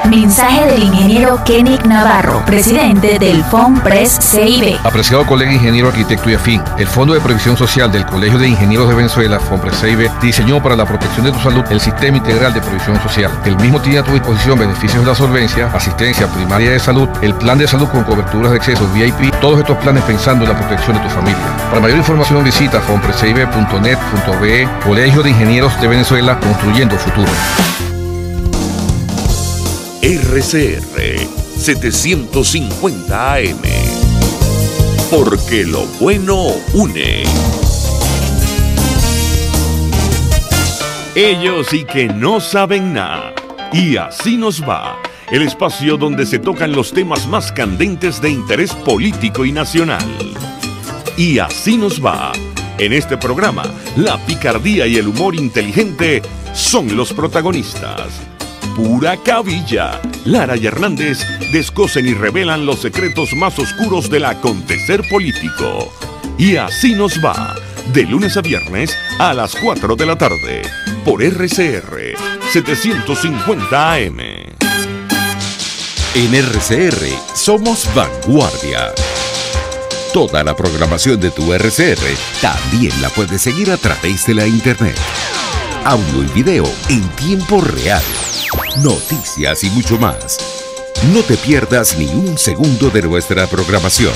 Mensaje del ingeniero Kenick Navarro, presidente del FOMPRES CIB. Apreciado colega ingeniero, arquitecto y afín, el Fondo de Previsión Social del Colegio de Ingenieros de Venezuela, FOMPRES CIB, diseñó para la protección de tu salud el Sistema Integral de Previsión Social. El mismo tiene a tu disposición beneficios de la solvencia, asistencia primaria de salud, el plan de salud con coberturas de acceso VIP, todos estos planes pensando en la protección de tu familia. Para mayor información visita fomprescibe.net.be. Colegio de Ingenieros de Venezuela, construyendo futuro. RCR 750 AM. Porque lo bueno une. Ellos sí que no saben nada. Y así nos va. El espacio donde se tocan los temas más candentes de interés político y nacional. Y así nos va. En este programa, la picardía y el humor inteligente son los protagonistas. Pura cabilla. Lara y Hernández descosen y revelan los secretos más oscuros del acontecer político. Y así nos va, de lunes a viernes a las 4 de la tarde, por RCR 750 AM. En RCR somos vanguardia. Toda la programación de tu RCR también la puedes seguir a través de la internet. Audio y video en tiempo real. Noticias y mucho más. No te pierdas ni un segundo de nuestra programación.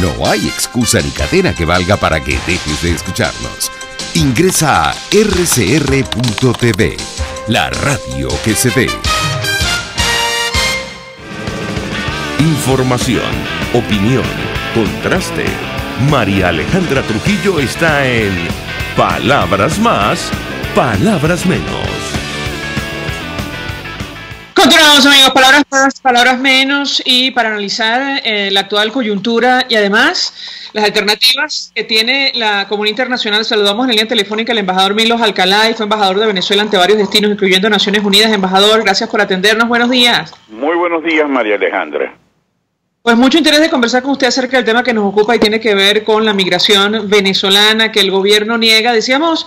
No hay excusa ni cadena que valga para que dejes de escucharnos. Ingresa a rcr.tv, la radio que se ve. Información, opinión, contraste. María Alejandra Trujillo está en Palabras Más, Palabras Menos. Continuamos, amigos, palabras más, palabras menos, y para analizar la actual coyuntura y además las alternativas que tiene la comunidad internacional, saludamos en la línea telefónica al embajador Milos Alcalá, y fue embajador de Venezuela ante varios destinos, incluyendo Naciones Unidas. Embajador, gracias por atendernos, buenos días. Muy buenos días, María Alejandra. Pues mucho interés de conversar con usted acerca del tema que nos ocupa y tiene que ver con la migración venezolana que el gobierno niega. Decíamos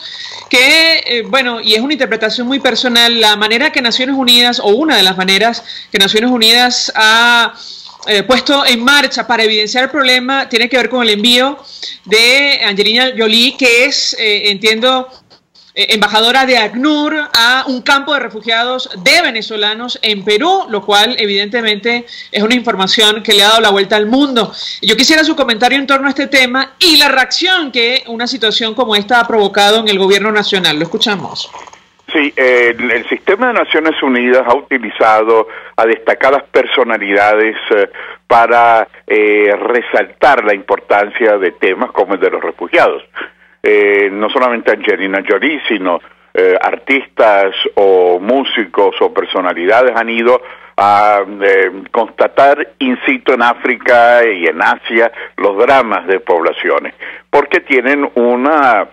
que, bueno, y es una interpretación muy personal, la manera que Naciones Unidas, o una de las maneras que Naciones Unidas ha puesto en marcha para evidenciar el problema, tiene que ver con el envío de Angelina Jolie, que es, entiendo, embajadora de ACNUR a un campo de refugiados de venezolanos en Perú, lo cual evidentemente es una información que le ha dado la vuelta al mundo. Yo quisiera su comentario en torno a este tema y la reacción que una situación como esta ha provocado en el gobierno nacional. Lo escuchamos. Sí, el sistema de Naciones Unidas ha utilizado a destacadas personalidades para resaltar la importancia de temas como el de los refugiados. No solamente Angelina Jolie, sino artistas o músicos o personalidades han ido a constatar in situ en África y en Asia los dramas de poblaciones, porque tienen una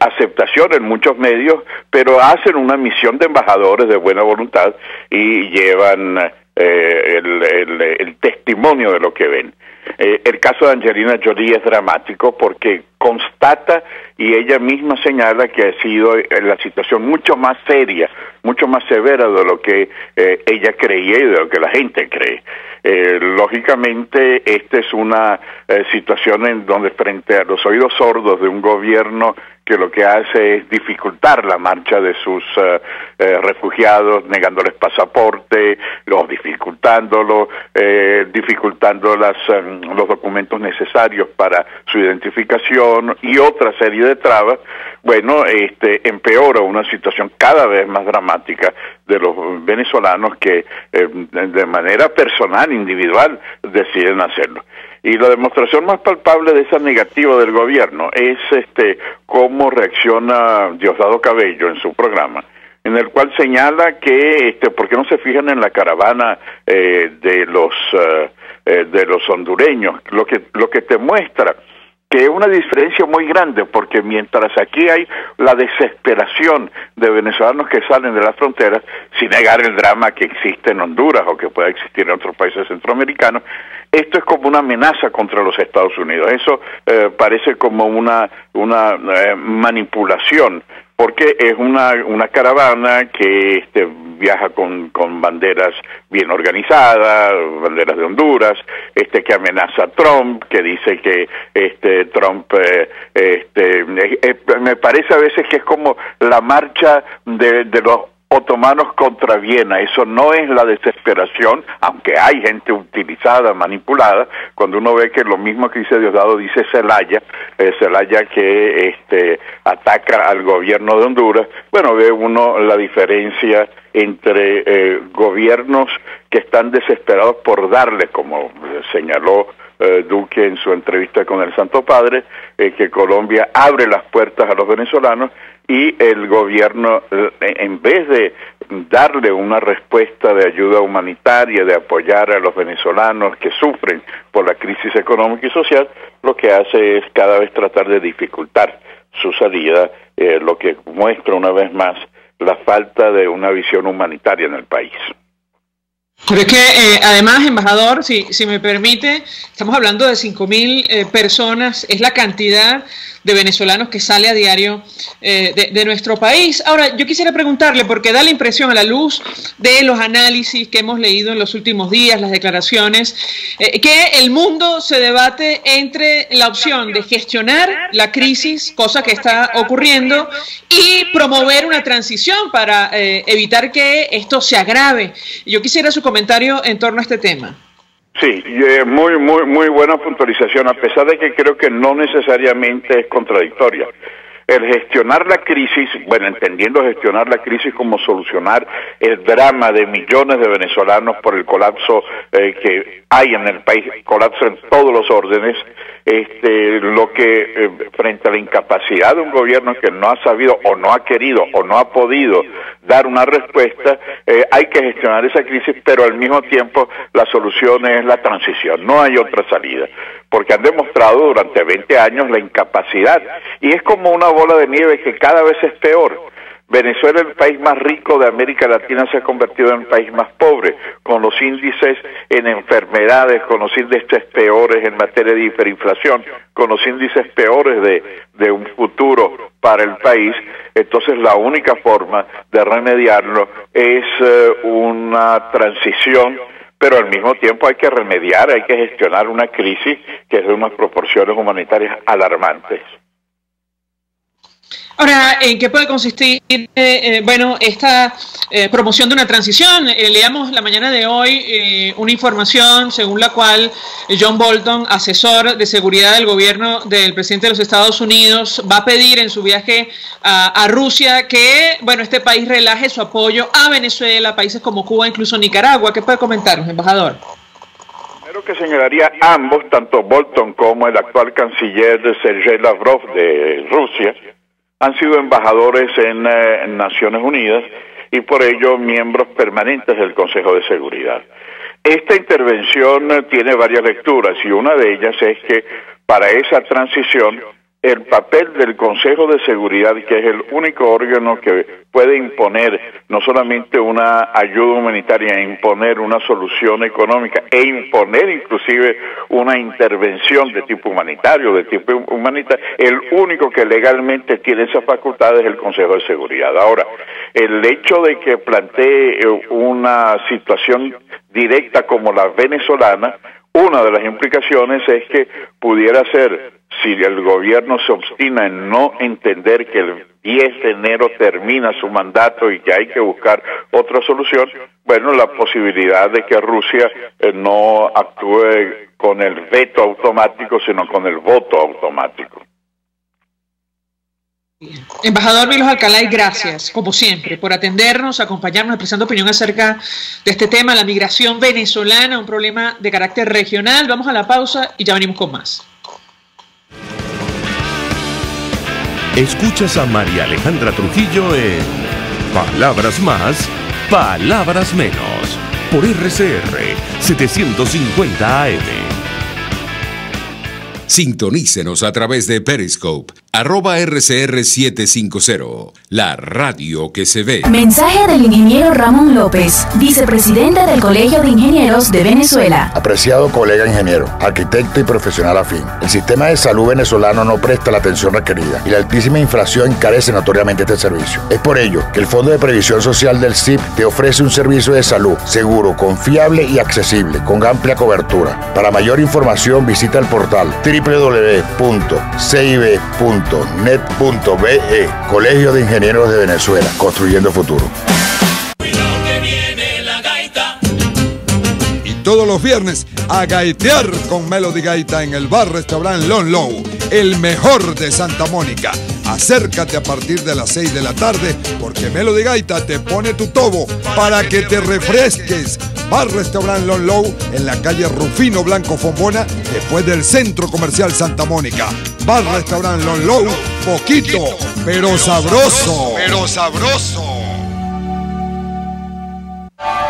aceptación en muchos medios, pero hacen una misión de embajadores de buena voluntad y llevan el testimonio de lo que ven. El caso de Angelina Jolie es dramático porque constata y ella misma señala que ha sido la situación mucho más seria, mucho más severa de lo que ella creía y de lo que la gente cree. Lógicamente, esta es una situación en donde, frente a los oídos sordos de un gobierno que lo que hace es dificultar la marcha de sus refugiados, negándoles pasaporte, dificultando los documentos necesarios para su identificación y otra serie de trabas, bueno, empeora una situación cada vez más dramática de los venezolanos que de manera personal, individual, deciden hacerlo. Y la demostración más palpable de esa negativa del gobierno es cómo reacciona Diosdado Cabello en su programa, en el cual señala que ¿por qué no se fijan en la caravana de los hondureños? Lo que te muestra que es una diferencia muy grande, porque mientras aquí hay la desesperación de venezolanos que salen de las fronteras, sin negar el drama que existe en Honduras o que pueda existir en otros países centroamericanos, esto es como una amenaza contra los Estados Unidos. Eso parece como una manipulación, porque es una caravana que viaja con banderas bien organizadas, banderas de Honduras, que amenaza a Trump, que dice que Trump me parece a veces que es como la marcha de los otomanos contra Viena. Eso no es la desesperación, aunque hay gente utilizada, manipulada. Cuando uno ve que lo mismo que dice Diosdado dice Zelaya que ataca al gobierno de Honduras, bueno, ve uno la diferencia entre gobiernos que están desesperados por darle, como señaló Duque en su entrevista con el Santo Padre, que Colombia abre las puertas a los venezolanos, y el gobierno, en vez de darle una respuesta de ayuda humanitaria, de apoyar a los venezolanos que sufren por la crisis económica y social, lo que hace es cada vez tratar de dificultar su salida, lo que muestra una vez más la falta de una visión humanitaria en el país. Pero es que además, embajador, si me permite, estamos hablando de 5.000 personas, es la cantidad de venezolanos que sale a diario de nuestro país. Ahora, yo quisiera preguntarle, porque da la impresión a la luz de los análisis que hemos leído en los últimos días, las declaraciones, que el mundo se debate entre la opción de gestionar la crisis, cosa que está ocurriendo, y promover una transición para evitar que esto se agrave. Yo quisiera su comentario en torno a este tema. Sí, muy buena puntualización, a pesar de que creo que no necesariamente es contradictoria. El gestionar la crisis, bueno, entendiendo gestionar la crisis como solucionar el drama de millones de venezolanos por el colapso que hay en el país, colapso en todos los órdenes, lo que frente a la incapacidad de un gobierno que no ha sabido o no ha querido o no ha podido dar una respuesta, hay que gestionar esa crisis, pero al mismo tiempo la solución es la transición, no hay otra salida, porque han demostrado durante 20 años la incapacidad, y es como una bola de nieve que cada vez es peor. Venezuela, el país más rico de América Latina, se ha convertido en el país más pobre, con los índices en enfermedades, con los índices peores en materia de hiperinflación, con los índices peores de un futuro para el país. Entonces la única forma de remediarlo es una transición, pero al mismo tiempo hay que remediar, hay que gestionar una crisis que es de unas proporciones humanitarias alarmantes. Ahora, ¿en qué puede consistir esta promoción de una transición? Leamos la mañana de hoy una información según la cual John Bolton, asesor de seguridad del gobierno del presidente de los Estados Unidos, va a pedir en su viaje a Rusia que este país relaje su apoyo a Venezuela, países como Cuba, incluso Nicaragua. ¿Qué puede comentarnos, embajador? Primero que señalaría ambos, tanto Bolton como el actual canciller Sergei Lavrov de Rusia, han sido embajadores en Naciones Unidas y por ello miembros permanentes del Consejo de Seguridad. Esta intervención tiene varias lecturas y una de ellas es que para esa transición el papel del Consejo de Seguridad, que es el único órgano que puede imponer no solamente una ayuda humanitaria, imponer una solución económica e imponer inclusive una intervención de tipo humanitario, el único que legalmente tiene esa facultad es el Consejo de Seguridad. Ahora, el hecho de que plantee una situación directa como la venezolana, una de las implicaciones es que pudiera ser, si el gobierno se obstina en no entender que el 10 de enero termina su mandato y que hay que buscar otra solución, la posibilidad de que Rusia no actúe con el veto automático, sino con el voto automático. Embajador Milos Alcalay, gracias, como siempre, por atendernos, acompañarnos, expresando opinión acerca de este tema, la migración venezolana, un problema de carácter regional. Vamos a la pausa y ya venimos con más. Escuchas a María Alejandra Trujillo en Palabras Más, Palabras Menos, por RCR 750 AM. Sintonícenos a través de Periscope @RCR750, la radio que se ve. Mensaje del ingeniero Ramón López, vicepresidente del Colegio de Ingenieros de Venezuela. Apreciado colega ingeniero, arquitecto y profesional afín, el sistema de salud venezolano no presta la atención requerida y la altísima inflación encarece notoriamente este servicio. Es por ello que el Fondo de Previsión Social del CIP te ofrece un servicio de salud seguro, confiable y accesible, con amplia cobertura. Para mayor información visita el portal www.cib.net.be. Colegio de Ingenieros de Venezuela, construyendo futuro. Y todos los viernes a gaitear con Melody Gaita en el bar-restaurant Lon Low, el mejor de Santa Mónica. Acércate a partir de las 6 de la tarde porque Melody Gaita te pone tu tobo para que te refresques. Bar-restaurant Lon Low en la calle Rufino Blanco Fombona, después del Centro Comercial Santa Mónica. Bar-restaurant Lon Low, poquito, pero sabroso.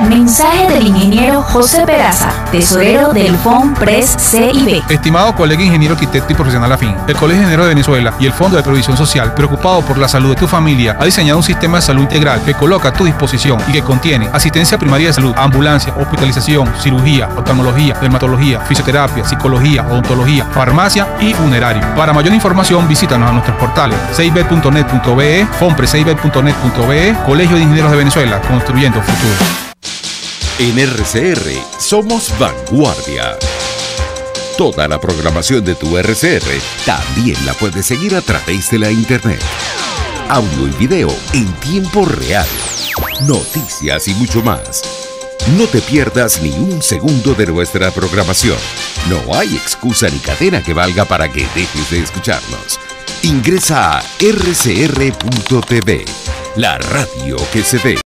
Mensaje del ingeniero José Peraza, tesorero del FONPRES CIB. Estimado colega ingeniero, arquitecto y profesional afín, el Colegio de Ingenieros de Venezuela y el Fondo de Previsión Social, preocupado por la salud de tu familia, ha diseñado un sistema de salud integral que coloca a tu disposición y que contiene asistencia primaria de salud, ambulancia, hospitalización, cirugía, oftalmología, dermatología, fisioterapia, psicología, odontología, farmacia y funerario. Para mayor información, visítanos a nuestros portales cib.net.be, fonprescib.net.be, Colegio de Ingenieros de Venezuela, construyendo futuro. En RCR somos vanguardia. Toda la programación de tu RCR también la puedes seguir a través de la internet. Audio y video en tiempo real. Noticias y mucho más. No te pierdas ni un segundo de nuestra programación. No hay excusa ni cadena que valga para que dejes de escucharnos. Ingresa a rcr.tv, la radio que se ve.